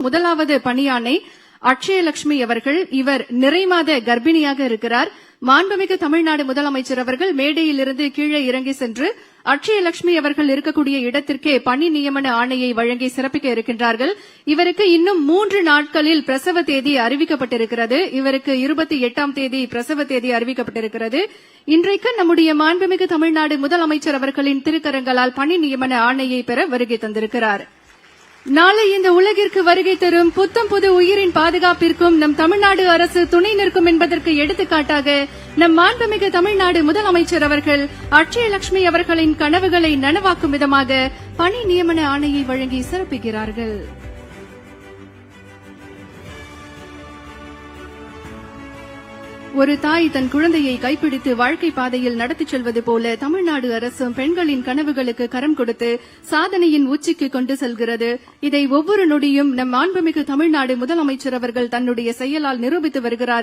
முதலாவது பணியாணை அக்ஷயலட்சுமி அவர்கள். இவர் நிறைமாத கர்ப்பிணியாக இருக்கிறார். மாண்புமிகு தமிழ்நாடு முதலமைச்சர் அவர்கள் மேடையிலிருந்து கீழே இறங்கி சென்று அக்ஷயலட்சுமி அவர்கள் இருக்கக்கூடிய இடத்திற்கே பணி நியமன ஆணையை வழங்கி சிறப்பிக்க இருக்கின்றார்கள். இவருக்கு இன்னும் 3 நாட்களில் பிரசவ தேதி அறிவிக்கப்பட்டிருக்கிறது. இவருக்கு 28ஆம் தேதி பிரசவ தேதி அறிவிக்கப்பட்டிருக்கிறது. இன்றைக்கு நம்முடைய மாண்புமிகு தமிழ்நாடு முதலமைச்சர் அவர்களின் திருக்கரங்களால் பணி நியமன ஆணையை பெற வருகை தந்திருக்கிறார். நாளை இந்த உலகிற்கு வருகை தரும் புத்தம் புது உயிரின் பாதுகாப்பிற்கும் நம் தமிழ்நாடு அரசு துணை நிற்கும் என்பதற்கு எடுத்துக்காட்டாக நம் மாண்புமிகு தமிழ்நாடு முதலமைச்சர் அவர்கள் அக்ஷயலட்சுமி அவர்களின் கனவுகளை நனவாக்கும் விதமாக பணி நியமன ஆணையை வழங்கி சிறப்பிக்கிறார்கள். ஒரு தாய் தன் குழந்தையை கைப்பிடித்து வாழ்க்கை பாதையில் நடத்திச் செல்வது போல தமிழ்நாடு அரசும் பெண்களின் கனவுகளுக்கு கரம் கொடுத்து சாதனையின் உச்சிக்கு கொண்டு செல்கிறது. இதை ஒவ்வொரு நொடியும் நம் மாண்புமிகு தமிழ்நாடு முதலமைச்சர் அவர்கள் தன்னுடைய செயலால் நிரூபித்து வருகிறார்.